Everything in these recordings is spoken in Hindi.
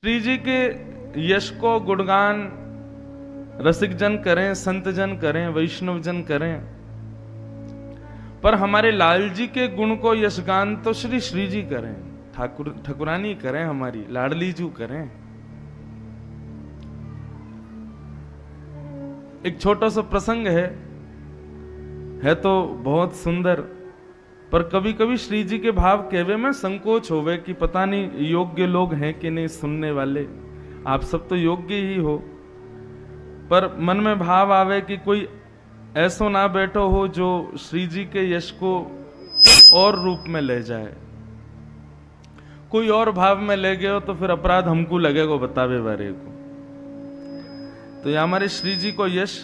श्री जी के यश को गुणगान रसिक जन करें, संत जन करें, वैष्णव जन करें, पर हमारे लाल जी के गुण को यशगान तो श्री श्री जी करें, ठाकुरानी करें, हमारी लाडली जू करें। एक छोटा सा प्रसंग है तो बहुत सुंदर, पर कभी कभी श्री जी के भाव कहवे में संकोच होवे कि पता नहीं योग्य लोग हैं कि नहीं सुनने वाले। आप सब तो योग्य ही हो, पर मन में भाव आवे कि कोई ऐसो ना बैठो हो जो श्री जी के यश को और रूप में ले जाए। कोई और भाव में ले गए हो तो फिर अपराध हमको लगेगा बतावे बारे को। तो ये हमारे श्री जी को यश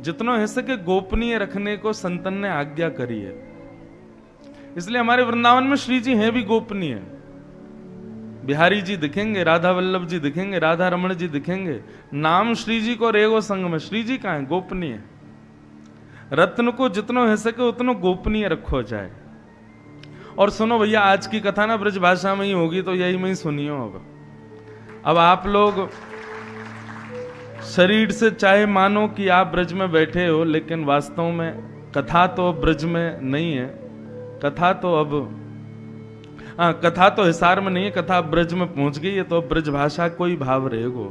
जितना हो सके गोपनीय रखने को संतन ने आज्ञा करी है। इसलिए हमारे वृंदावन में श्री जी हैं भी गोपनीय। बिहारी जी दिखेंगे, राधा वल्लभ जी दिखेंगे, राधा रमण जी दिखेंगे, नाम श्री जी को रेगो संग में। श्री जी कहाँ है? गोपनीय। रत्न को जितना हो सके उतना गोपनीय रखो जाए। और सुनो भैया, आज की कथा ना ब्रज भाषा में ही होगी, तो यही में ही सुनियो। अब आप लोग शरीर से चाहे मानो कि आप ब्रज में बैठे हो, लेकिन वास्तव में कथा तो ब्रज में नहीं है। कथा तो अब कथा तो हिसार में नहीं है, कथा ब्रज में पहुंच गई है, तो ब्रज भाषा कोई भाव रहेगो।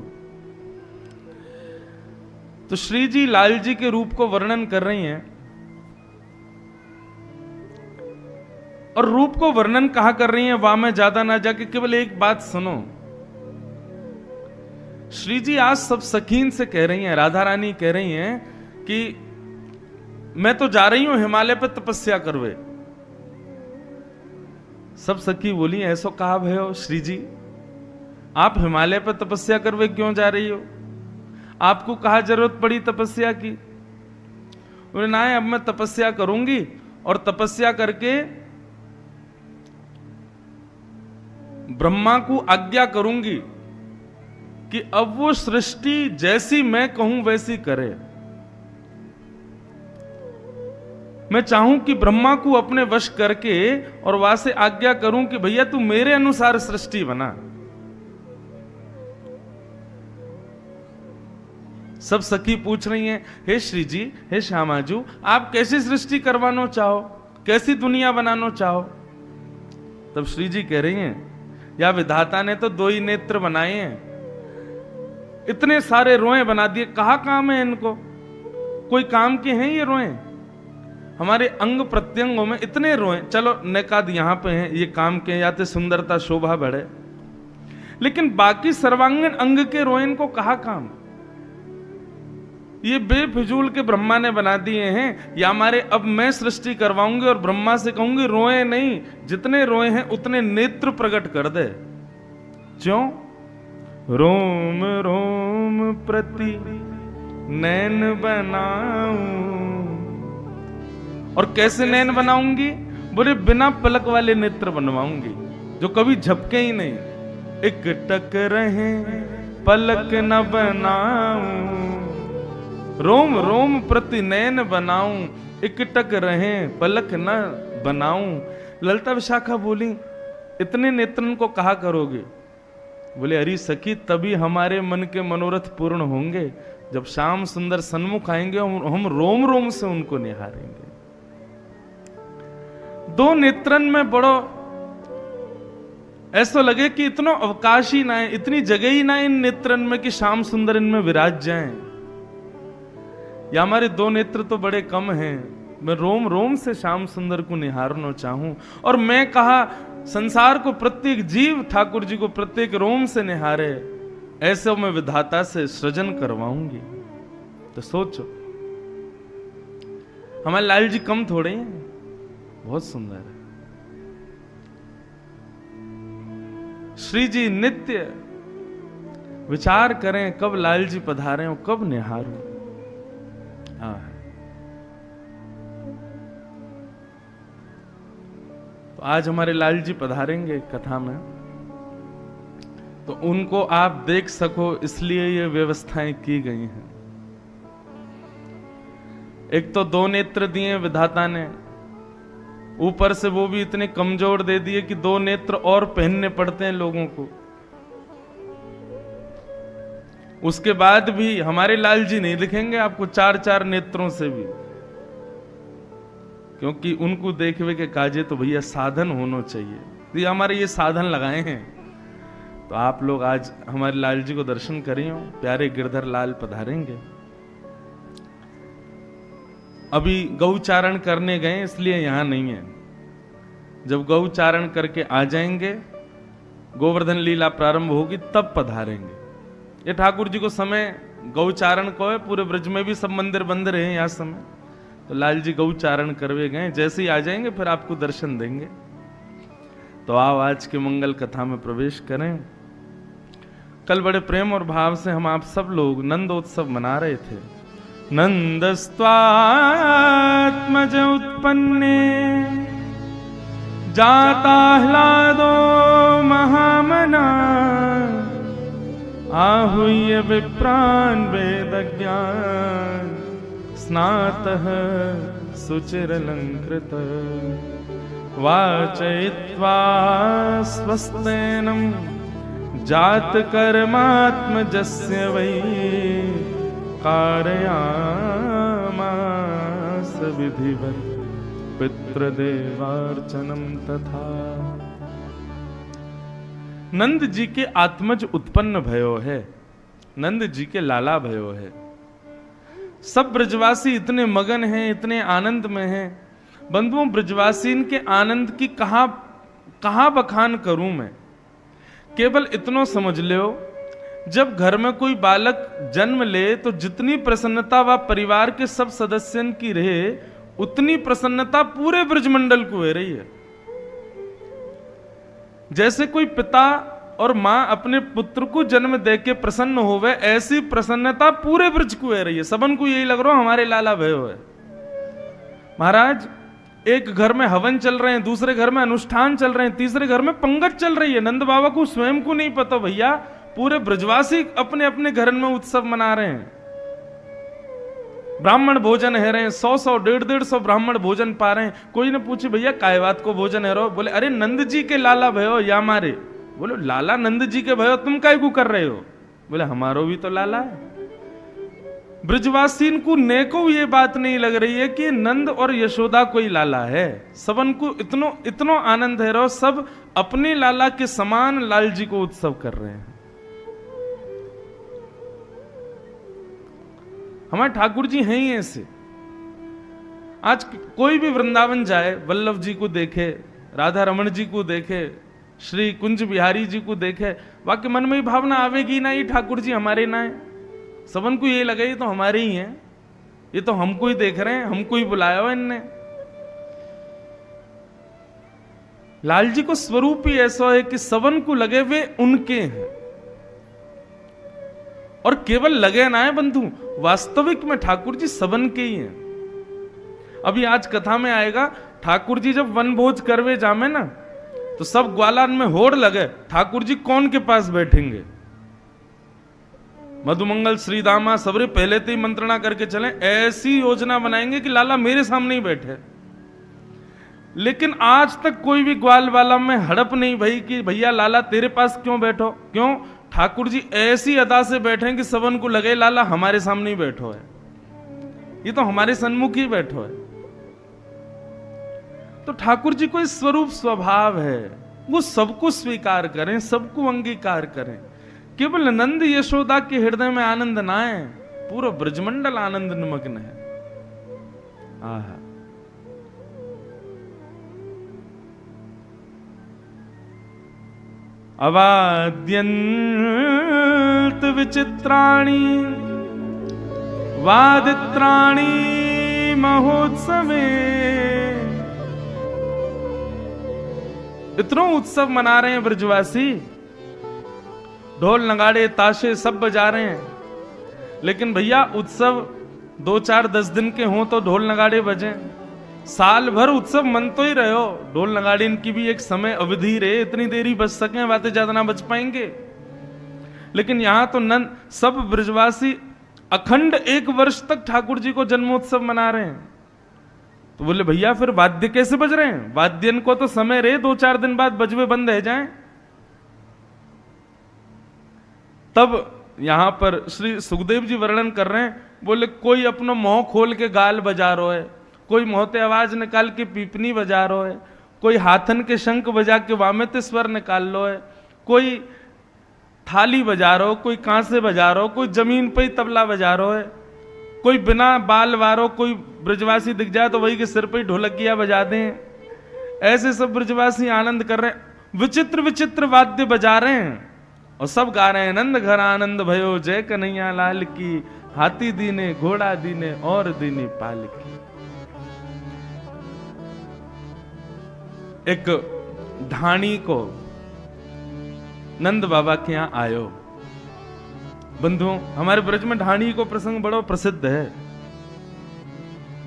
तो श्री जी लाल जी के रूप को वर्णन कर रही हैं, और रूप को वर्णन कहा कर रही हैं वहां में ज्यादा ना जाके केवल एक बात सुनो। श्री जी आज सब सखीन से कह रही हैं, राधा रानी कह रही हैं कि मैं तो जा रही हूं हिमालय पर तपस्या करवे। सब सखी बोली ऐसो कहा भयो श्री जी, आप हिमालय पर तपस्या करवे क्यों जा रही हो? आपको कहा जरूरत पड़ी तपस्या की? बोले ना, अब मैं तपस्या करूंगी और तपस्या करके ब्रह्मा को आज्ञा करूंगी कि अब वो सृष्टि जैसी मैं कहूं वैसी करे। मैं चाहूं कि ब्रह्मा को अपने वश करके और वहां से आज्ञा करूं कि भैया तू मेरे अनुसार सृष्टि बना। सब सखी पूछ रही हैं, हे श्री जी, हे श्यामाजू, आप कैसी सृष्टि करवाना चाहो, कैसी दुनिया बनाना चाहो? तब श्री जी कह रही हैं, या विधाता ने तो दो ही नेत्र बनाए हैं, इतने सारे रोए बना दिए, कहा काम है इनको? कोई काम के हैं ये रोए? हमारे अंग प्रत्यंगों में इतने रोए, चलो नेकाद यहां पे हैं, ये काम के या तो सुंदरता शोभा बढ़े, लेकिन बाकी सर्वांगीण अंग के रोए इनको कहा काम? ये बेफिजूल के ब्रह्मा ने बना दिए हैं। या हमारे अब मैं सृष्टि करवाऊंगी और ब्रह्मा से कहूंगी रोए नहीं, जितने रोए हैं उतने नेत्र प्रकट कर दे। क्यों? रोम रोम प्रति नैन बनाऊं। और कैसे नैन बनाऊंगी? बोले बिना पलक वाले नेत्र बनवाऊंगी, जो कभी झपके ही नहीं, एक टक रहे पलक न बनाऊं। रोम रोम प्रति नैन बनाऊं, एक टक रहे पलक न बनाऊं। ललिता विशाखा बोली, इतने नेत्रन को कहा करोगे? बोले अरे सखी, तभी हमारे मन के मनोरथ पूर्ण होंगे जब श्याम सुंदर सन्मुख आएंगे, हम रोम रोम से उनको निहारेंगे। दो नेत्रन में बड़ो ऐसा लगे कि इतना अवकाश ही ना है, इतनी जगह ही ना है इन नेत्रन में कि श्याम सुंदर इनमें विराज जाएं। या हमारे दो नेत्र तो बड़े कम हैं, मैं रोम रोम से श्याम सुंदर को निहारना चाहूं। और मैं कहा संसार को प्रत्येक जीव ठाकुर जी को प्रत्येक रोम से निहारे, ऐसे मैं विधाता से सृजन करवाऊंगी। तो सोचो, हमारे लाल जी कम थोड़े हैं, बहुत सुंदर है। श्री जी नित्य विचार करें कब लाल जी पधारे और कब निहारूं। तो आज हमारे लाल जी पधारेंगे कथा में, तो उनको आप देख सको इसलिए ये व्यवस्थाएं की गई हैं। एक तो दो नेत्र दिए विधाता ने, ऊपर से वो भी इतने कमजोर दे दिए कि दो नेत्र और पहनने पड़ते हैं लोगों को। उसके बाद भी हमारे लाल जी नहीं दिखेंगे आपको 4-4 नेत्रों से भी, क्योंकि उनको देखवे के काजे तो भैया साधन होना चाहिए। तो हमारे ये साधन लगाए हैं, तो आप लोग आज हमारे लाल जी को दर्शन करिए। प्यारे गिरधर लाल पधारेंगे। अभी गौचारण करने गए इसलिए यहां नहीं है, जब गौचारण करके आ जाएंगे, गोवर्धन लीला प्रारंभ होगी तब पधारेंगे। ये ठाकुर जी को समय गौचारण को है, पूरे ब्रज में भी सब मंदिर बंद रहे यहाँ समय, तो लाल जी गौचारण करवे गए, जैसे ही आ जाएंगे फिर आपको दर्शन देंगे। तो आओ आज के मंगल कथा में प्रवेश करें। कल बड़े प्रेम और भाव से हम आप सब लोग नंदोत्सव मना रहे थे। नंदस्त्वात्मज उत्पन्ने जाताह्लादो महामना आहूय विप्रान वेदज्ञान स्नातः शुचिरलंकृत वाचयित्वा स्वस्तेनं जातकर्मात्मजस्य वै कारयामास विधिवत् पितृदेवार्चनम तथा। नंद जी के आत्मज उत्पन्न भयो है, नंद जी के लाला भयो है। सब ब्रजवासी इतने मगन हैं, इतने आनंद में हैं। बंधुओं, ब्रजवासी के आनंद की कहां बखान करूं मैं। केवल इतना समझ लो, जब घर में कोई बालक जन्म ले तो जितनी प्रसन्नता वह परिवार के सब सदस्यों की रहे, उतनी प्रसन्नता पूरे ब्रजमंडल को हो रही है। जैसे कोई पिता और मां अपने पुत्र को जन्म देके प्रसन्न होवे, ऐसी प्रसन्नता पूरे ब्रज को हो रही है। सबन को यही लग रहा हमारे लाला भयो है। महाराज, एक घर में हवन चल रहे हैं, दूसरे घर में अनुष्ठान चल रहे हैं, तीसरे घर में पंगत चल रही है। नंद बाबा को स्वयं को नहीं पता, भैया पूरे ब्रजवासी अपने अपने घर में उत्सव मना रहे हैं। ब्राह्मण भोजन है रहे हैं, 100-100, 150-150 ब्राह्मण भोजन पा रहे हैं। कोई ने पूछे भैया काय बात को भोजन है रहो? बोले अरे नंद जी के लाला भयो या मारे। बोलो लाला नंद जी के भयो, तुम काय को कर रहे हो? बोले हमारो भी तो लाला है। ब्रजवासीन को नेको ये बात नहीं लग रही है कि नंद और यशोदा कोई लाला है। सबन को इतनो आनंद है रहो, सब अपने लाला के समान लाल जी को उत्सव कर रहे हैं। हमारे ठाकुर जी हैं ही ऐसे। आज कोई भी वृंदावन जाए, वल्लभ जी को देखे, राधा रमण जी को देखे, श्री कुंज बिहारी जी को देखे, वाकई मन में ही भावना आवेगी ना, ये ठाकुर जी हमारे ना है। सबन को ये लगे ये तो हमारे ही हैं, ये तो हमको ही देख रहे हैं, हमको ही बुलाया हो इनने। लाल जी को स्वरूप ही ऐसा है कि सबन को लगे वे उनके हैं, और केवल लगे ना है बंधु, वास्तविक में ठाकुर जी सबन के ही हैं। अभी आज कथा में आएगा, ठाकुर जी जब वनभोज करवे जामे ना, तो सब ग्वालान में होड़ लगे ठाकुर जी कौन के पास बैठेंगे। मधुमंगल श्रीदामा सबरे पहले तो ही मंत्रणा करके चले, ऐसी योजना बनाएंगे कि लाला मेरे सामने ही बैठे। लेकिन आज तक कोई भी ग्वाल वाला में हड़प नहीं भई कि भैया लाला तेरे पास क्यों बैठो। क्यों? ठाकुर जी ऐसी अदा से बैठे कि सबन को लगे लाला हमारे सामने ही बैठो है, ये तो हमारे सन्मुख ही बैठो है। तो ठाकुर जी को इस स्वरूप स्वभाव है, वो सबको स्वीकार करें, सबको अंगीकार करें। केवल नंद यशोदा के हृदय में आनंद ना है, पूरा ब्रजमंडल आनंद निमग्न है। आहा, अवाद्यन्त विचित्राणि वादित्राणि महोत्सवे। इतना उत्सव मना रहे हैं ब्रजवासी, ढोल नगाड़े ताशे सब बजा रहे हैं। लेकिन भैया उत्सव 2-4-10 दिन के हों तो ढोल नगाड़े बजे, साल भर उत्सव मन तो ही रहे हो। ढोल नगाड़े इनकी भी एक समय अवधि रहे, इतनी देर ही बच सके, बातें ज्यादा ना बच पाएंगे। लेकिन यहां तो नंद सब ब्रजवासी अखंड 1 वर्ष तक ठाकुर जी को जन्मोत्सव मना रहे हैं। तो बोले भैया फिर वाद्य कैसे बज रहे हैं? वाद्यन को तो समय रहे, 2-4 दिन बाद बजवे बंद रह जाएं। तब यहां पर श्री सुखदेव जी वर्णन कर रहे हैं, बोले कोई अपना मुंह खोल के गाल बजा रो है, कोई मोहते आवाज निकाल के पीपनी बजा रो है, कोई हाथन के शंख बजा के वामित स्वर निकाल लो है, कोई थाली बजा रो, कोई कांसे बजा रो, कोई जमीन पे ही तबला बजा रो है, कोई बिना बाल वारो, कोई ब्रजवासी दिख जाए तो वही के सिर पे ही ढोलकिया बजा दें। ऐसे सब ब्रजवासी आनंद कर रहे हैं, विचित्र विचित्र वाद्य बजा रहे हैं और सब गा रहे हैं, नंद घर आनंद भयो जय कन्हैया लाल की, हाथी दीने घोड़ा दीने और दीनी पाल की। एक ढाणी को नंद बाबा के यहां आयो। बंधुओं, हमारे ब्रज में ढाणी को प्रसंग बड़ा प्रसिद्ध है।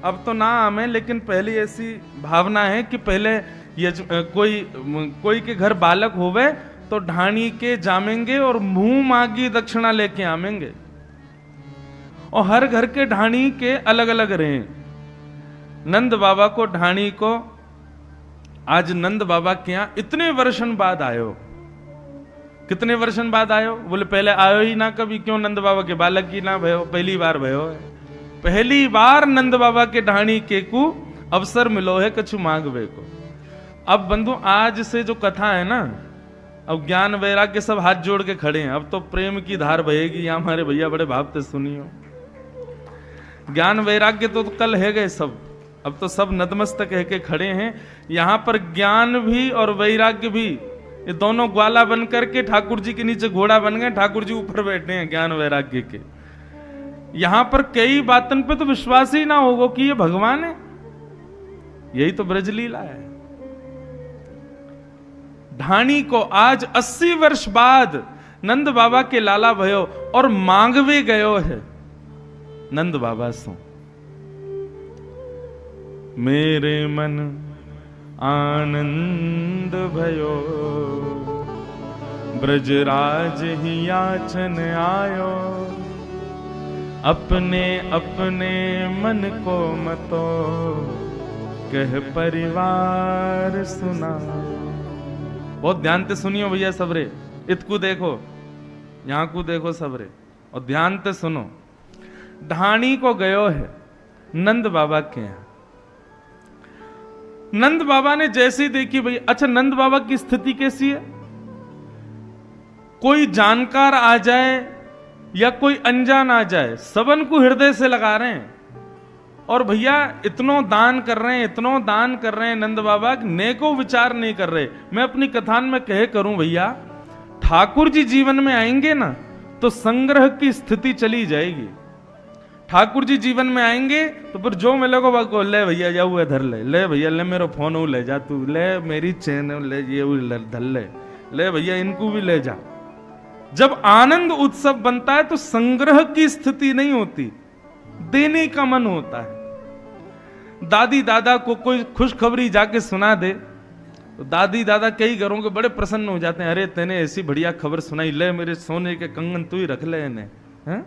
अब तो ना हमें, लेकिन पहले ऐसी भावना है कि पहले कोई के घर बालक होवे तो ढाणी के जामेंगे और मुंह मांगी दक्षिणा लेके आवेंगे, और हर घर के ढाणी के अलग अलग रहे। नंद बाबा को ढाणी को आज नंद बाबा के यहां इतने वर्षन बाद आयो। कितने वर्षन बाद आयो? बोले पहले आयो ही ना कभी, क्यों? नंद बाबा के बालक ही ना भयो, पहली बार भयो है। पहली बार नंद बाबा के ढाणी के को अवसर मिलो है कछु मांगवे को। अब बंधु, आज से जो कथा है ना, अब ज्ञान वैराग्य सब हाथ जोड़ के खड़े हैं। अब तो प्रेम की धार बहेगी, यहाँ हमारे भैया बड़े भाव से सुनियो। ज्ञान वैराग्य तो कल है गए सब, अब तो सब नतमस्तक कह के खड़े हैं। यहां पर ज्ञान भी और वैराग्य भी, ये दोनों ग्वाला बन करके ठाकुर जी के नीचे घोड़ा बन गए, ठाकुर जी ऊपर बैठे हैं ज्ञान वैराग्य के। यहां पर कई बातों पे तो विश्वास ही ना होगा कि ये भगवान है। यही तो ब्रजलीला है। ढाणी को आज 80 वर्ष बाद नंद बाबा के लाला भयो और मांगवे गयो है नंद बाबा सो। मेरे मन आनंद भयो, ब्रजराज ही याचन आयो, अपने अपने मन को मतो, कह परिवार सुना। बहुत ध्यान से सुनियो भैया सबरे, इतकू देखो, यहां को देखो सबरे, और ध्यान से सुनो। ढाणी को गयो है नंद बाबा के यहां। नंद बाबा ने जैसी देखी भाई, अच्छा नंद बाबा की स्थिति कैसी है? कोई जानकार आ जाए या कोई अनजान आ जाए, सबन को हृदय से लगा रहे हैं। और भैया इतनो दान कर रहे हैं, इतनो दान कर रहे हैं नंद बाबा, नेको विचार नहीं कर रहे। मैं अपनी कथान में कहे करूं भैया, ठाकुर जी जीवन में आएंगे ना तो संग्रह की स्थिति चली जाएगी। ठाकुर जी जीवन में आएंगे तो फिर जो मिलेगा वो ले भैया जाऊ इधर ले भैया ले मेरा फोन ले जा, तू ले मेरी चेन ले, ये धर ले भैया इनको भी ले जा। जब आनंद उत्सव बनता है तो संग्रह की स्थिति नहीं होती, देने का मन होता है। दादी दादा को कोई खुशखबरी जाके सुना दे तो दादी दादा कई घरों के बड़े प्रसन्न हो जाते हैं। अरे तेने ऐसी बढ़िया खबर सुनाई, ले मेरे सोने के कंगन तू ही रख ले इन्हें।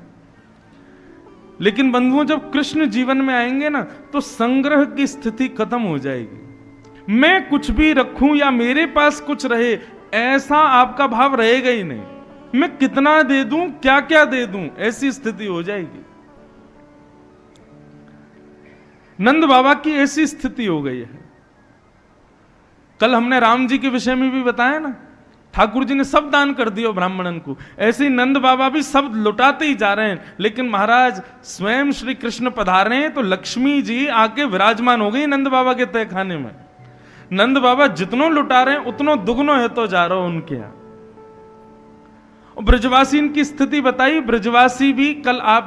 लेकिन बंधुओं, जब कृष्ण जीवन में आएंगे ना तो संग्रह की स्थिति खत्म हो जाएगी। मैं कुछ भी रखूं या मेरे पास कुछ रहे, ऐसा आपका भाव रहेगा ही नहीं। मैं कितना दे दूं, क्या क्या दे दूं, ऐसी स्थिति हो जाएगी। नंद बाबा की ऐसी स्थिति हो गई है। कल हमने राम जी के विषय में भी बताया ना, ठाकुर जी ने सब दान कर दिया ब्राह्मणन को, ऐसे ही नंद बाबा भी सब लुटाते ही जा रहे हैं। लेकिन महाराज स्वयं श्री कृष्ण पधारे हैं तो लक्ष्मी जी आके विराजमान हो गई नंद बाबा के तय खाने में। नंद बाबा जितनों लुटा रहे हैं उतनों दुगनों है तो जा रहा हो उनके यहां। ब्रजवासी इनकी स्थिति बताई। ब्रजवासी भी कल आप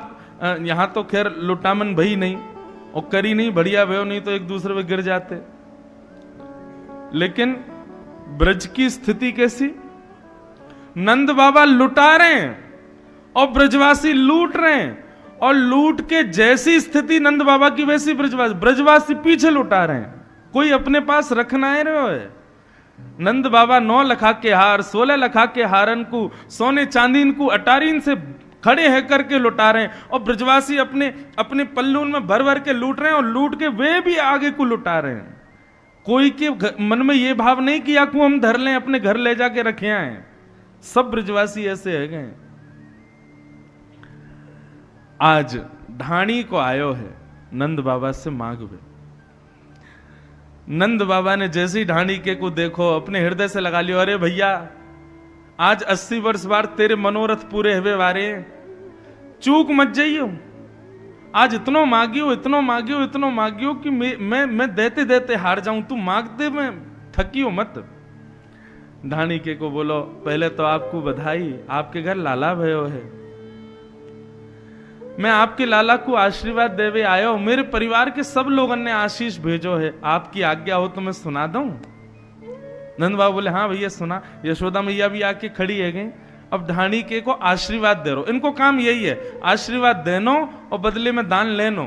यहां तो खैर लुटामन भई नहीं और करी नहीं, बढ़िया भयो, नहीं तो एक दूसरे पे गिर जाते। लेकिन ब्रज की स्थिति कैसी? नंद बाबा लुटा रहे हैं और ब्रजवासी लूट रहे हैं, और लूट के जैसी स्थिति नंद बाबा की वैसी ब्रजवासी पीछे लुटा रहे हैं। कोई अपने पास रखना है। नंद बाबा 9 लखा के हार, 16 लखा के हारन को, सोने चांदीन को अटारीन से खड़े है करके लुटा रहे हैं, और ब्रजवासी अपने अपने पल्लून में भर भर के लूट रहे हैं, और लूट के वे भी आगे को लुटा रहे हैं। कोई के मन में ये भाव नहीं किया कि हम धर लें, अपने घर ले जाके रखे आए। सब ब्रजवासी ऐसे है गए। आज ढाणी को आयो है नंद बाबा से मांगवे। नंद बाबा ने जैसे ही ढाणी के को देखो अपने हृदय से लगा लियो, अरे भैया आज 80 वर्ष बाद तेरे मनोरथ पूरे हुए वारे, चूक मत जाइयो। आज इतनो मांगियो इतनो मांगियो इतनो मांगियो कि मैं देते देते हार जाऊं, तू मांगते मैं थकियो मत। ढाणी के को बोलो, पहले तो आपको बधाई, आपके घर लाला भयो है, मैं आपके लाला को आशीर्वाद देवे आयो, मेरे परिवार के सब लोगों ने आशीष भेजो है, आपकी आज्ञा हो तो मैं सुना दूं। नंद बाबा बोले हाँ भैया सुना। यशोदा मैया भी आके खड़ी है गई। अब ढाणी के को आशीर्वाद दे रहो, इनको काम यही है, आशीर्वाद देनो और बदले में दान लेनो।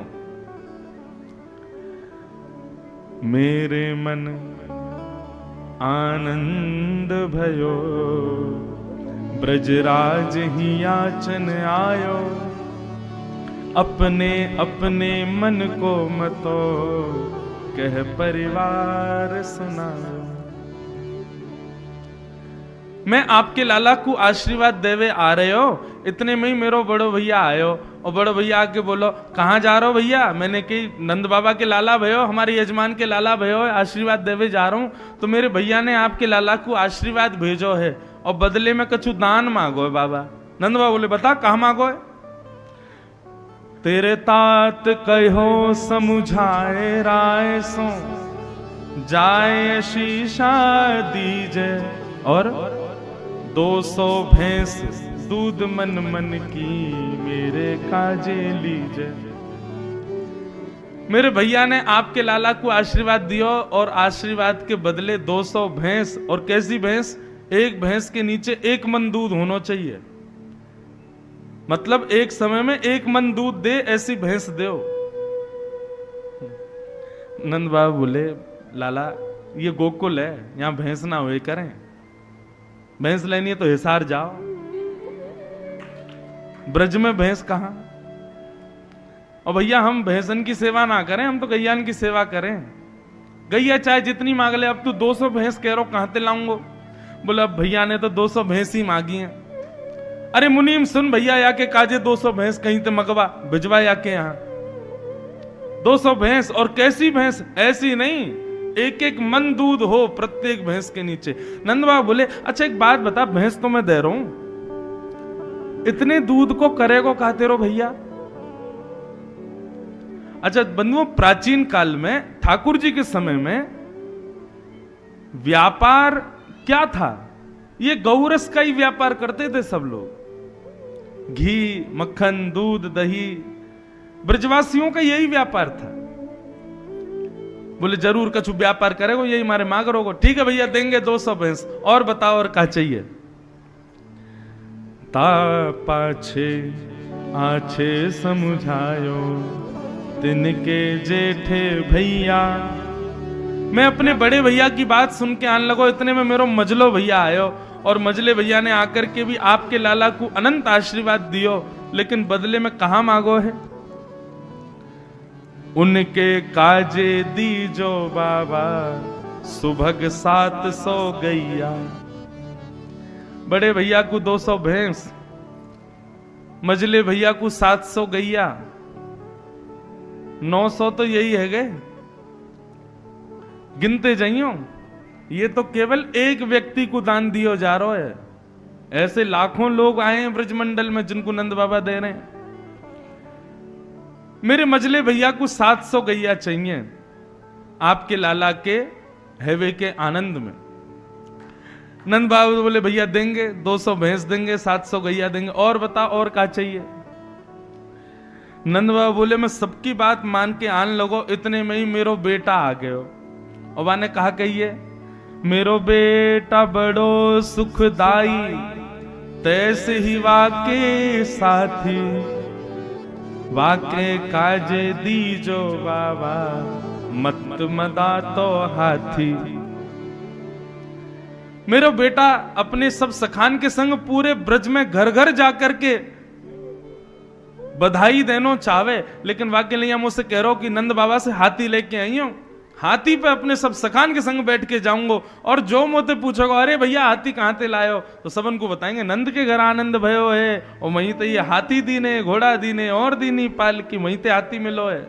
मेरे मन आनंद भयो, ब्रजराज ही याचन आयो, अपने अपने मन को मतो, कह परिवार सुनायो। मैं आपके लाला को आशीर्वाद देवे आ रहे हो, इतने में ही मेरो बड़ो भैया आयो, और बड़ो भैया आके बोलो कहाँ जा रहे हो भैया? मैंने कही नंद बाबा के लाला भयो, हमारे यजमान के लाला भयो, आशीर्वाद देवे जा रहा हूं, तो मेरे भैया ने आपके लाला को आशीर्वाद भेजो है और बदले में कछु दान मांगो है बाबा। नंद बाबा बोले बता कहाँ मांगो है? तेरे तात कहो समुझाए राय सो, जाए शीशा दीजे, और 200 भैंस दूध मन मन की, मेरे काजे लीजे। मेरे भैया ने आपके लाला को आशीर्वाद दियो और आशीर्वाद के बदले 200 भैंस, और कैसी भैंस? एक भैंस के नीचे 1 मन दूध होना चाहिए, मतलब एक समय में 1 मन दूध दे ऐसी भैंस दो। नंद बाबा बोले लाला ये गोकुल है, यहां भैंस ना हुए करें, भैंस लेनी है तो हिसार जाओ, ब्रज में भैंस कहां? और भैया हम भैंसन की सेवा ना करें, हम तो गैयान की सेवा करें। गैया चाहे जितनी मांग ले, अब तू 200 भैंस कह रहा कहां से लाऊंगो? बोले अब भैया ने तो 200 भैंस ही मांगी हैं। अरे मुनीम सुन, भैया या के काजे 200 भैंस कहीं तो मगवा भिजवा या के यहां 200 भैंस, और कैसी भैंस? ऐसी नहीं, 1-1 मन दूध हो प्रत्येक भैंस के नीचे। नंद बाबा बोले अच्छा एक बात बता, भैंस तो मैं दे रहा हूं, इतने दूध को करेगो कहते रहो भैया? अच्छा बंधुओं, प्राचीन काल में ठाकुर जी के समय में व्यापार क्या था? ये गौरस का ही व्यापार करते थे सब लोग, घी मक्खन दूध दही, ब्रजवासियों का यही व्यापार था। बोले जरूर कछु व्यापार करेगो, यही हमारे मांग रहोगो। ठीक है भैया देंगे 200 भैंस, और बताओ और क्या चाहिए? ता पाछे आछे समुझायो, तिनके जेठे भैया। मैं अपने बड़े भैया की बात सुन के आने लगो, इतने में मेरो मजलो भैया आयो, और मजले भैया ने आकर के भी आपके लाला को अनंत आशीर्वाद दियो, लेकिन बदले में कहां मांगो है? उनके काजे दीजो बाबा, सुभग 700 गैया। बड़े भैया को 200 भैंस, मजले भैया को 700 गैया, 900 तो यही है गए, गिनते जाइयो। ये तो केवल एक व्यक्ति को दान दियो जा रहा है, ऐसे लाखों लोग आए हैं ब्रजमंडल में जिनको नंद बाबा दे रहे हैं। मेरे मजले भैया को 700 गैया चाहिए आपके लाला के हैवे के आनंद में। नंद बाबा बोले भैया देंगे, 200 भैंस देंगे, 700 गैया देंगे, और बता और क्या चाहिए? नंद बाबा बोले मैं सबकी बात मान के आन लगो, इतने में ही मेरो बेटा आ गयो। और वाने कहा कहिए, मेरो बेटा बड़ो सुखदाई, तैसे ही वाके साथी, वाके काजे दीजो बाबा, मत मदा तो हाथी। मेरो बेटा अपने सब सखान के संग पूरे ब्रज में घर घर जाकर के बधाई देनो चाहे, लेकिन वाक्य नहीं हम उससे कह रहा हूं कि नंद बाबा से हाथी लेके आई हूं, हाथी पे अपने सब सखान के संग बैठ के जाऊंगा, और जो मोते पूछोगे अरे भैया हाथी कहाँ ते लायो, तो सबन को बताएंगे नंद के घर आनंद भयो है, और वहीं तो ये हाथी दीने घोड़ा दीने और दीनी पाल की वहीं ते हाथी मिलो है।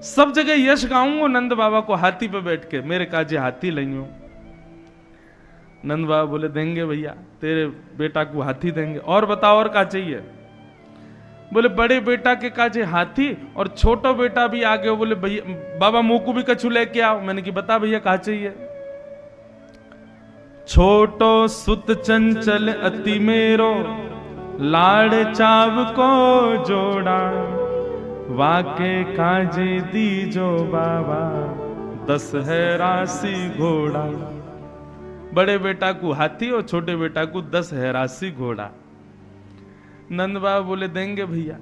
सब जगह यश गाऊंगा नंद बाबा को हाथी पे बैठ के, मेरे काजे हाथी लइयो। नंद बाबा बोले देंगे भैया, तेरे बेटा को हाथी देंगे, और बताओ और क्या चाहिए। बोले बड़े बेटा के काजे हाथी, और छोटो बेटा भी आ गए, बोले भैया बाबा मुंह को भी कछु लेके आओ। मैंने कि बता भैया कहा चाहिए। छोटो सुत चंचल अति मेरो, लाड़ चाव को जोड़ा, वाके काजे दीजो बाबा, 10 है राशि घोड़ा। बड़े बेटा को हाथी और छोटे बेटा को 10 है राशि घोड़ा। नंद बाबा बोले देंगे भैया।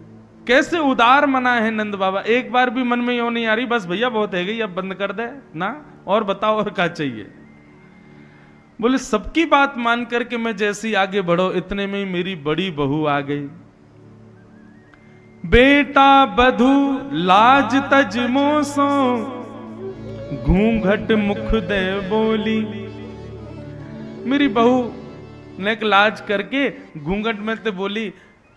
कैसे उदार मना है नंद बाबा, एक बार भी मन में यो नहीं आ रही बस भैया बहुत है गई अब बंद कर दे ना, और बताओ और क्या चाहिए। बोले सबकी बात मान करके मैं जैसी आगे बढ़ो, इतने में ही मेरी बड़ी बहू आ गई। बेटा बधू लाज तज मोसो, घूंघट मुख दे बोली। मेरी बहू ने लाज करके घूंघट में ते बोली,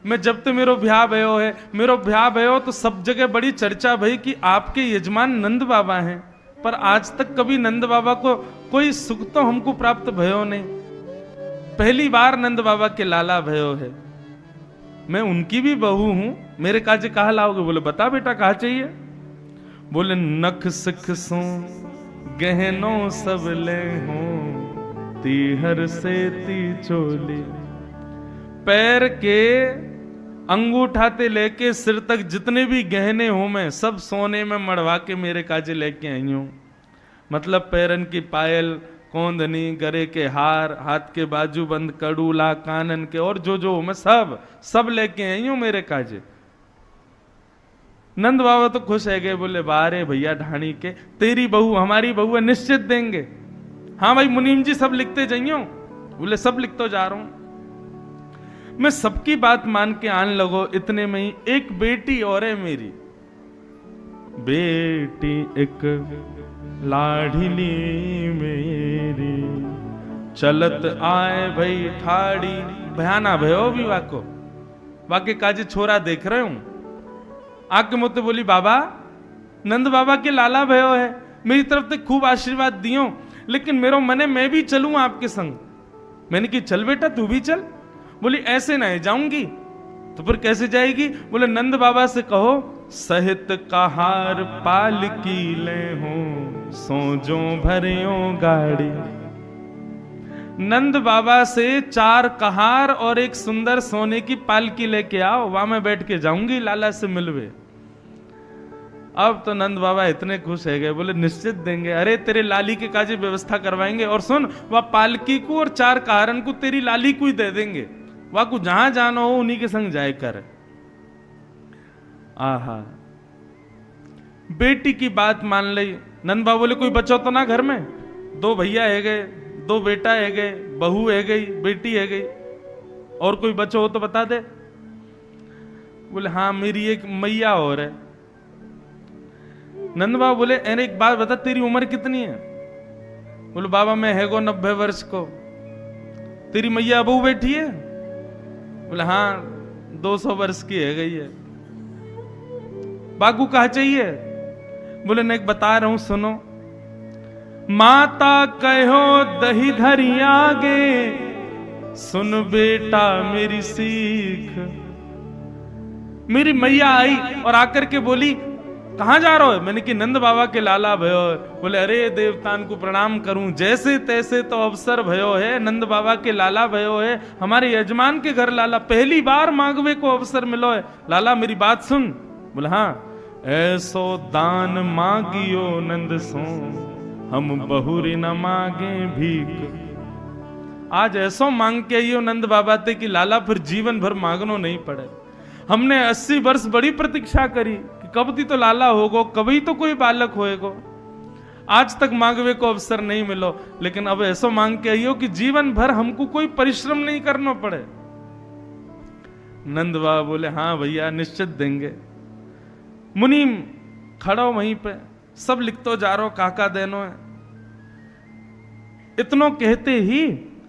मैं जब ते मेरो ब्याह भयो है, मेरो ब्याह भयो तो सब जगह बड़ी चर्चा भई कि आपके यजमान नंद बाबा हैं, पर आज तक कभी नंद बाबा को कोई सुख तो हमको प्राप्त भयो नहीं, पहली बार नंद बाबा के लाला भयो है। मैं उनकी भी बहू हूं, मेरे काजे कहा लाओगे। बोले बता बेटा कहा चाहिए। बोले नख सिख सो गहनों सब ले हो, तीहर से ती चोली। पैर के अंगूठा ते लेके सिर तक जितने भी गहने हो मैं सब सोने में मड़वा के मेरे काजे लेके आई हूं। मतलब पैरन की पायल, कोंदनी, गले के हार, हाथ के बाजूबंद, कड़ूला, कानन के और जो मैं सब लेके आई हूं मेरे काजे। नंद बाबा तो खुश है गए, बोले बारे भैया ढाणी के, तेरी बहू हमारी बहू है, निश्चित देंगे। हाँ भाई मुनीम जी सब लिखते जाइयो। बोले सब लिखते जा रहा हूं। मैं सबकी बात मान के आन लगो, इतने में ही एक बेटी और है मेरी। बेटी एक लाडली मेरी, चलत आए भई ठाड़ी। भयाना भयो भी वाको, वाके काजे छोरा देख रहे हूं। आके मुझे बोली बाबा नंद बाबा के लाला भयो है, मेरी तरफ से खूब आशीर्वाद दियो, लेकिन मेरो मने मैं भी चलूं आपके संग। मैंने कि चल बेटा तू भी चल। बोली ऐसे नहीं जाऊंगी। तो फिर कैसे जाएगी। बोले नंद बाबा से कहो सहित कहार पालकी ले हो, सोजो भरियो गाड़ी। नंद बाबा से 4 कहार और एक सुंदर सोने की पालकी लेके आओ, वहां मैं बैठ के जाऊंगी लाला से मिलवे। अब तो नंद बाबा इतने खुश है गए, बोले निश्चित देंगे। अरे तेरे लाली के काजे व्यवस्था करवाएंगे, और सुन वह पालकी को और 4 कहारन को तेरी लाली को ही दे देंगे, वह को जहां जाना हो उन्हीं के संग जाए कर। आहा बेटी की बात मान ली। नंद बाबा बोले कोई बच्चा तो ना घर में, 2 भैया है गए, 2 बेटा है गए, बहू है गई, बेटी है गई, और कोई बच्चा हो तो बता दे। बोले हाँ मेरी एक मैया और है। नंद बाबा बोले अरे एक बात बता तेरी उम्र कितनी है। बोले बाबा मैं है गो 90 वर्ष को। तेरी मैया बहू बैठी है। बोले हाँ 200 वर्ष की है गई है। बागू कहा चाहिए। बोले मैं एक बता रहा हूं सुनो। माता कहो दही धरी आगे, सुन बेटा मेरी सीख। मेरी मैया आई और आकर के बोली कहां जा रहे हो। मैंने कि नंद बाबा के लाला भयो। बोले अरे देवतान को प्रणाम करूं, जैसे तैसे तो अवसर भयो है, नंद बाबा के लाला भयो है, हमारे यजमान के घर लाला, पहली बार मांगवे को अवसर मिलो है। लाला मेरी बात सुन। बोले हाँ ऐसो दान मांगियो नंद सो, हम बहुरी न मांगे भीख। आज ऐसो मांग के आइयो नंद बाबा ते कि लाला फिर जीवन भर मांगनो नहीं पड़े। हमने 80 वर्ष बड़ी प्रतीक्षा करी कि कब ती तो लाला होगो, कभी तो कोई बालक होएगो। आज तक मांगवे को अवसर नहीं मिलो, लेकिन अब ऐसो मांग के आइयो कि जीवन भर हमको कोई परिश्रम नहीं करना पड़े। नंद बाबा बोले हाँ भैया निश्चित देंगे। मुनीम खड़ा वहीं पे सब लिखतो जा रहा, काका देनो है। इतनो कहते ही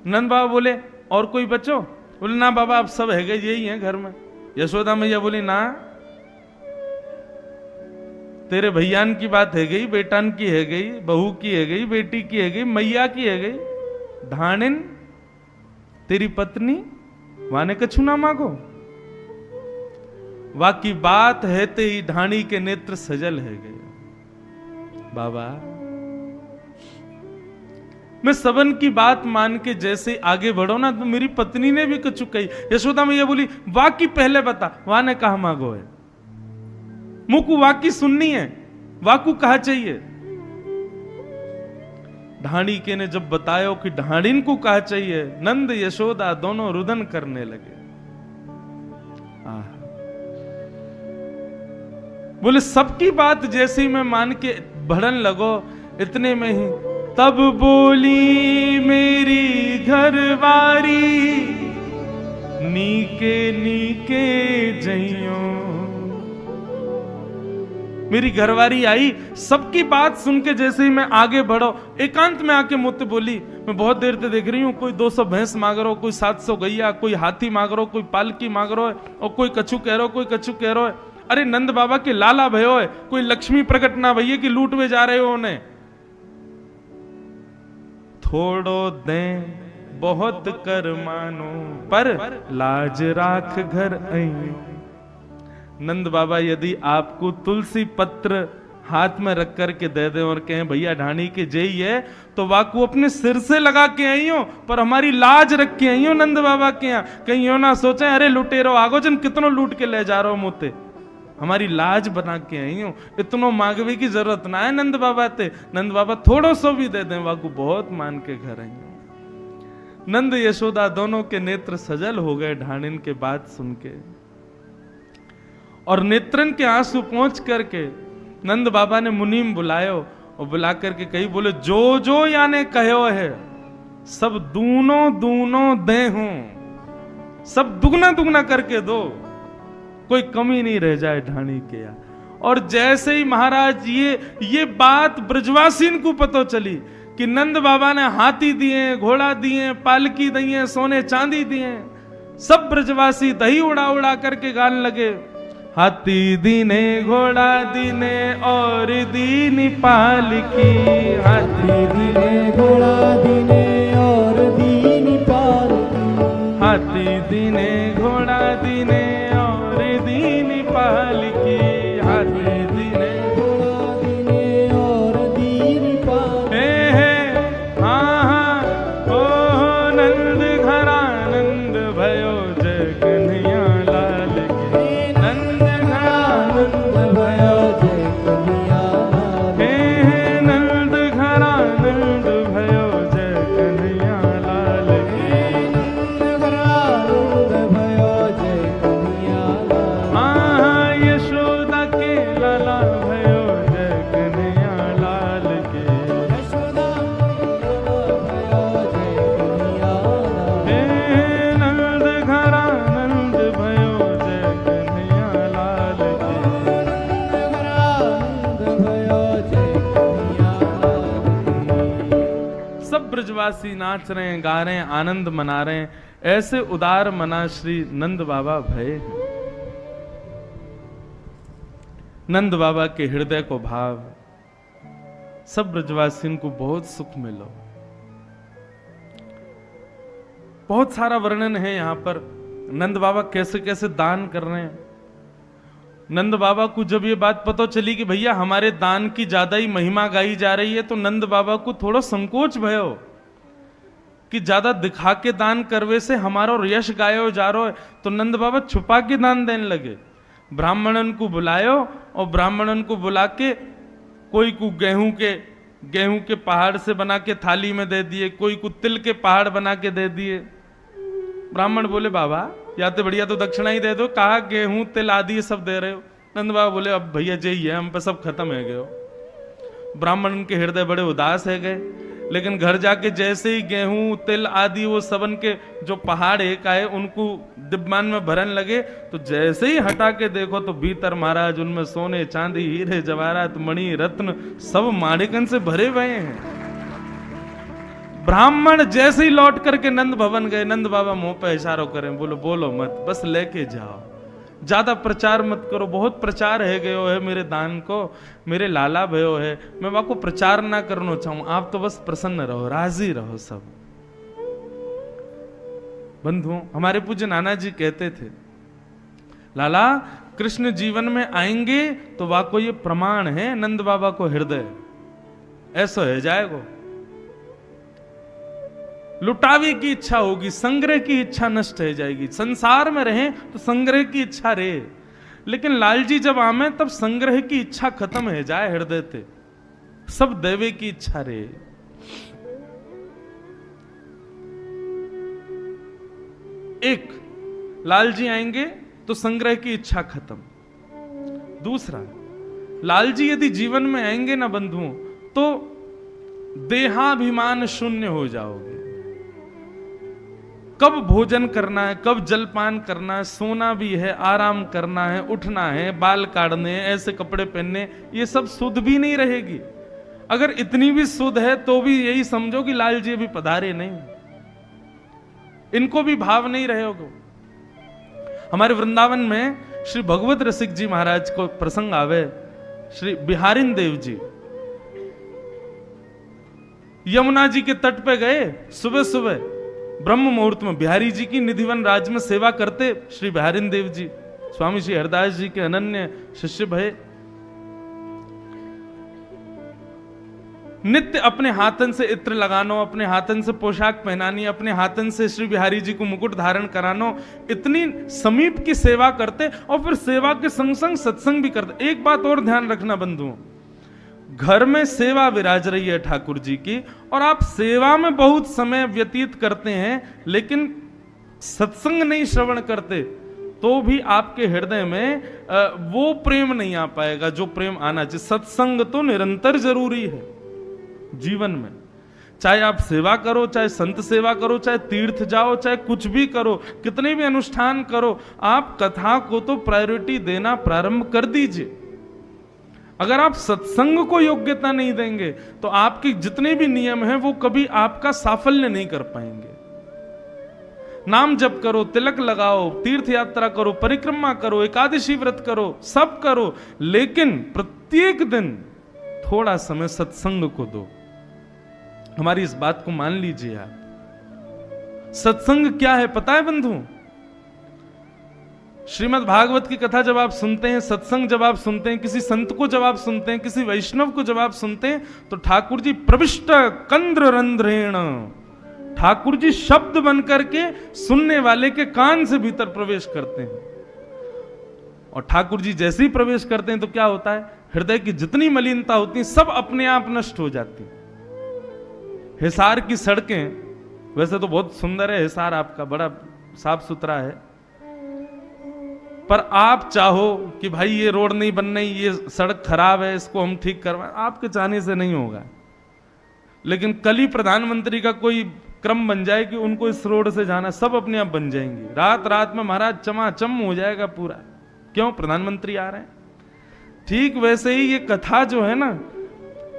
नंद बाबा बोले और कोई बच्चो? बोले ना बाबा, अब सब है गए, यही है घर में। यशोदा मैया बोली ना, तेरे भैयान की बात है गई, बेटान की है गई, बहू की है गई, बेटी की है गई, मैया की है गई, ढाणिन तेरी पत्नी वाने कछु ना मांगो। वाकी बात है ते ही ढाणी के नेत्र सजल है गए। बाबा, मैं सबन की बात मान के जैसे आगे बढ़ो ना, तो मेरी पत्नी ने भी कछु कही। यशोदा मैया बोली वाकी पहले बता, वाने कहा मांगो है, मुकु वाकी सुननी है, वाकू कहा चाहिए। ढाणी के ने जब बतायो कि ढाणिन को कहा चाहिए, नंद यशोदा दोनों रुदन करने लगे। बोले सबकी बात जैसे ही मैं मान के बढ़न लगो, इतने में ही तब बोली मेरी घरवारी, नीके नीके जइयो। मेरी घरवारी आई, सबकी बात सुन के जैसे ही मैं आगे बढ़ो, एकांत में आके मुझसे बोली, मैं बहुत देर से देख रही हूं, कोई 200 भैंस मांग रहा हो, कोई 700 गैया, कोई हाथी मांग रहा हो, कोई पालकी मांग रहा है, और कोई कछु कह रहा हो, कोई कछु कह रहा है। अरे नंद बाबा के लाला भयो है, कोई लक्ष्मी प्रकट ना भैया कि लूट में जा रहे हो उन्हें। थोड़ो दें बहुत कर मानो, पर लाज राख घर आई। नंद बाबा यदि आपको तुलसी पत्र हाथ में रख करके दे दे और कहें भैया ढाणी के जय है, तो वाकू अपने सिर से लगा के आई हो, पर हमारी लाज रख के आई हो नंद बाबा के यहाँ। कहीं यो ना सोचे अरे लुटेरो आगो जन कितनो लूट के ले जा रहे हो मुझे, हमारी लाज बना के आई हो। इतनो मांगवे की जरूरत ना है नंद बाबा ते, नंद बाबा थोड़ो सो भी दे दें, वाकू बहुत मान के घर आई हो। नंद यशोदा दोनों के नेत्र सजल हो गए ढाणिन के बात सुन के, और नेत्रन के आंसू पहुंच करके नंद बाबा ने मुनीम बुलायो, और बुला करके कही, बोले जो जो याने कहो है सब दूनो दूनो दे हूं, सब दुगना दुगना करके दो, कोई कमी नहीं रह जाए ढाणी के यहाँ। और जैसे ही महाराज ये बात ब्रजवासीन को पता चली कि नंद बाबा ने हाथी दिए, घोड़ा दिए, पालकी दिए, सोने चांदी दिए, सब ब्रजवासी दही उड़ा उड़ा करके गाने लगे, हाथी दीने घोड़ा दीने और दीनी पालकी, हाथी दीने घोड़ा दीने और दीनी पालकी, हाथी दीने घोड़ा दीने और दीनी पालकी, हाथी दीने घोड़ा दीने और दीनी पालकी। हाँ हाँ ओ नंद घरा नंद भयो जय कन्हैया लाल की, नंद घरा नंद भयो जय कन्हैया लाल, हे नंद घरा नंद भयो जय कन्हैया लाल की, नंद घरा नंद भयो जय कन्हैया लाल। हाँ यशोदा के लाला भयो जय कन्हैया लाल के, यशोदा के लाला भयो जय कन्हैया लाल, हे नंद घरा नंद भयो जय कन्हैया लाल के, नंद घरा नंद भयो जय कन्हैया लाल। सब ब्रजवासी नाच रहे हैं, गा रहे हैं, आनंद मना रहे हैं। ऐसे उदार मना श्री नंद बाबा भय। नंद बाबा के हृदय को भाव, सब ब्रजवासियों को बहुत सुख मिलो। बहुत सारा वर्णन है यहां पर, नंद बाबा कैसे कैसे दान कर रहे हैं। नंद बाबा को जब ये बात पता चली कि भैया हमारे दान की ज्यादा ही महिमा गाई जा रही है, तो नंद बाबा को थोड़ा संकोच भयो कि ज्यादा दिखा के दान करवे से हमारा यश गायो जा रहा है। तो नंद बाबा छुपा के दान देने लगे। ब्राह्मणन को बुलायो, और ब्राह्मणन को बुला के कोई को गेहूं के पहाड़ से बना के थाली में दे दिए, कोई को तिल के पहाड़ बना के दे दिए। ब्राह्मण बोले बाबा या तो बढ़िया तो दक्षिणा ही दे दो, कहा गेहूं तिल आदि सब दे रहे हो। नंद बाबा बोले अब भैया यही है, हम पे सब खत्म है गए। ब्राह्मण के हृदय बड़े उदास है गए। लेकिन घर जाके जैसे ही गेहूं तिल आदि वो सबन के जो पहाड़ एक आए उनको डिब्बान में भरन लगे, तो जैसे ही हटा के देखो तो भीतर महाराज उनमें सोने चांदी हीरे जवाहरात मणि रत्न सब माणिकन से भरे हुए हैं। ब्राह्मण जैसे ही लौट करके नंद भवन गए, नंद बाबा मुंह पे इशारा करें, बोलो बोलो मत, बस लेके जाओ, ज्यादा प्रचार मत करो, बहुत प्रचार है गयो है मेरे दान को, मेरे लाला भयो है, मैं आपको प्रचार ना करना चाहूं, आप तो बस प्रसन्न रहो, राजी रहो सब। बंधुओं, हमारे पूज्य नाना जी कहते थे, लाला कृष्ण जीवन में आएंगे तो वाको ये प्रमाण है नंद बाबा को हृदय ऐसा है जाएगो। लुटावे की इच्छा होगी, संग्रह की इच्छा नष्ट हो जाएगी। संसार में रहें तो संग्रह की इच्छा रहे, लेकिन लालजी जब आमे तब संग्रह की इच्छा खत्म है जाए हृदय ते, सब देवे की इच्छा रहे। एक, लालजी आएंगे तो संग्रह की इच्छा खत्म। दूसरा, लालजी यदि जीवन में आएंगे ना बंधुओं तो देहाभिमान शून्य हो जाओगे। कब भोजन करना है, कब जलपान करना है, सोना भी है, आराम करना है, उठना है, बाल काटने हैं, ऐसे कपड़े पहनने, ये सब सुध भी नहीं रहेगी। अगर इतनी भी सुध है तो भी यही समझो कि लाल जी अभी पधारे नहीं, इनको भी भाव नहीं रहे होगा। हमारे वृंदावन में श्री भगवत रसिक जी महाराज को प्रसंग आवे, श्री बिहारिन देव जी यमुना जी के तट पे गए, सुबह सुबह ब्रह्म मुहूर्त में बिहारी जी की निधिवन राज में सेवा करते श्री बिहारिन देव जी, स्वामी श्री हरदास जी के अनन्य शिष्य भय। नित्य अपने हाथन से इत्र लगानो, अपने हाथन से पोशाक पहनानी, अपने हाथन से श्री बिहारी जी को मुकुट धारण करानो, इतनी समीप की सेवा करते और फिर सेवा के संग संग सत्संग भी करते। एक बात और ध्यान रखना बंधुओं, घर में सेवा विराज रही है ठाकुर जी की और आप सेवा में बहुत समय व्यतीत करते हैं लेकिन सत्संग नहीं श्रवण करते, तो भी आपके हृदय में वो प्रेम नहीं आ पाएगा जो प्रेम आना चाहिए। सत्संग तो निरंतर जरूरी है जीवन में, चाहे आप सेवा करो, चाहे संत सेवा करो, चाहे तीर्थ जाओ, चाहे कुछ भी करो, कितने भी अनुष्ठान करो, आप कथा को तो प्रायोरिटी देना प्रारंभ कर दीजिए। अगर आप सत्संग को योग्यता नहीं देंगे तो आपके जितने भी नियम हैं वो कभी आपका साफल्य नहीं कर पाएंगे। नाम जप करो, तिलक लगाओ, तीर्थ यात्रा करो, परिक्रमा करो, एकादशी व्रत करो, सब करो, लेकिन प्रत्येक दिन थोड़ा समय सत्संग को दो। हमारी इस बात को मान लीजिए आप। सत्संग क्या है पता है बंधु? श्रीमद् भागवत की कथा जब आप सुनते हैं, सत्संग जब आप सुनते हैं, किसी संत को जब आप सुनते हैं, किसी वैष्णव को जब आप सुनते हैं, तो ठाकुर जी प्रविष्ट कंद्र रंध्रेण, ठाकुर जी शब्द बनकर के सुनने वाले के कान से भीतर प्रवेश करते हैं। और ठाकुर जी जैसे ही प्रवेश करते हैं तो क्या होता है, हृदय की जितनी मलिनता होती है सब अपने आप नष्ट हो जाती है। हिसार की सड़कें वैसे तो बहुत सुंदर है, हिसार आपका बड़ा साफ सुथरा है, पर आप चाहो कि भाई ये रोड नहीं बन रही, ये सड़क खराब है, इसको हम ठीक करवाएं, आपके चाहने से नहीं होगा। लेकिन कल ही प्रधानमंत्री का कोई क्रम बन जाए कि उनको इस रोड से जाना, सब अपने आप बन जाएंगे। रात रात में महाराज चमाचम हो जाएगा पूरा। क्यों? प्रधानमंत्री आ रहे हैं। ठीक वैसे ही ये कथा जो है ना,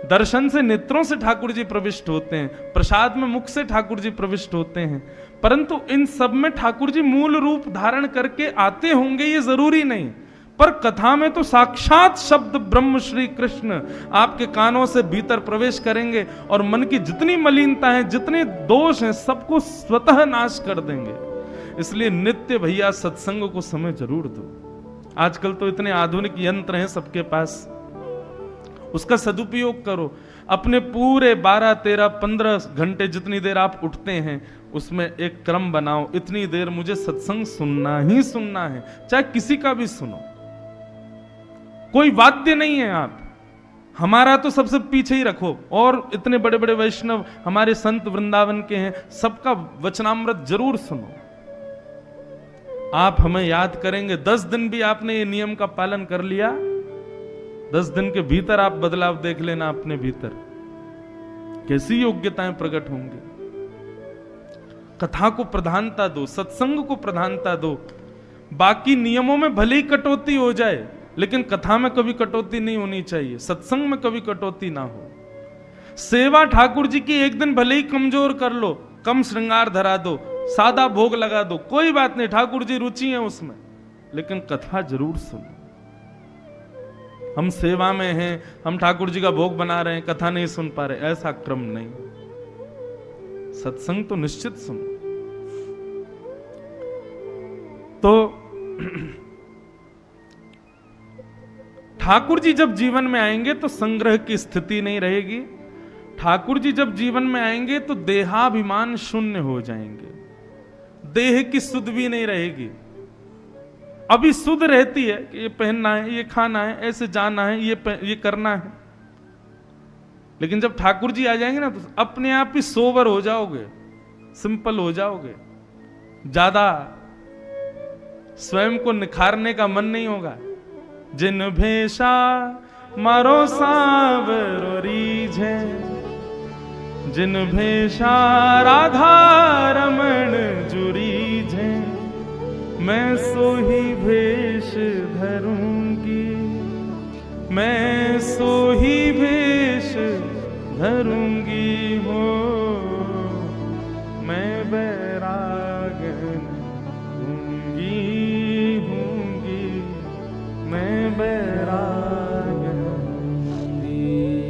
दर्शन से नेत्रों से ठाकुर जी प्रविष्ट होते हैं, प्रसाद में मुख से ठाकुर जी प्रविष्ट होते हैं, परंतु इन सब में ठाकुर जी मूल रूप धारण करके आते होंगे ये जरूरी नहीं, पर कथा में तो साक्षात शब्द ब्रह्म श्री कृष्ण आपके कानों से भीतर प्रवेश करेंगे और मन की जितनी मलिनता है, जितने दोष हैं, सबको स्वतः नाश कर देंगे। इसलिए नित्य भैया सत्संग को समय जरूर दो। आजकल तो इतने आधुनिक यंत्र हैं सबके पास, उसका सदुपयोग करो। अपने पूरे 12, 13, 15 घंटे जितनी देर आप उठते हैं उसमें एक क्रम बनाओ, इतनी देर मुझे सत्संग सुनना ही सुनना है, चाहे किसी का भी सुनो। कोई वाद्य नहीं है आप, हमारा तो सबसे पीछे ही रखो। और इतने बड़े बड़े वैष्णव हमारे संत वृंदावन के हैं, सबका वचनामृत जरूर सुनो। आप हमें याद करेंगे। 10 दिन भी आपने ये नियम का पालन कर लिया, 10 दिन के भीतर आप बदलाव देख लेना अपने भीतर। कैसी योग्यताएं प्रकट होंगी। कथा को प्रधानता दो, सत्संग को प्रधानता दो। बाकी नियमों में भले ही कटौती हो जाए, लेकिन कथा में कभी कटौती नहीं होनी चाहिए, सत्संग में कभी कटौती ना हो। सेवा ठाकुर जी की एक दिन भले ही कमजोर कर लो, कम श्रृंगार धरा दो, सादा भोग लगा दो, कोई बात नहीं, ठाकुर जी रुचि है उसमें, लेकिन कथा जरूर सुनो। हम सेवा में हैं, हम ठाकुर जी का भोग बना रहे हैं, कथा नहीं सुन पा रहे, ऐसा क्रम नहीं। सत्संग तो निश्चित सुनो। तो ठाकुर जी जब जीवन में आएंगे तो संग्रह की स्थिति नहीं रहेगी। ठाकुर जी जब जीवन में आएंगे तो देहाभिमान शून्य हो जाएंगे, देह की सुध भी नहीं रहेगी। अभी सुध रहती है कि ये पहनना है, ये खाना है, ऐसे जाना है, ये करना है, लेकिन जब ठाकुर जी आ जाएंगे ना तो अपने आप ही सोबर हो जाओगे, सिंपल हो जाओगे, ज्यादा स्वयं को निखारने का मन नहीं होगा। जिन भेषा मारो सांवरो रीझे, जिन भेषा राधा रमण जुरीझे, मैं सोही भेष धरूंगी, मैं सोही भेष धरूंगी हो।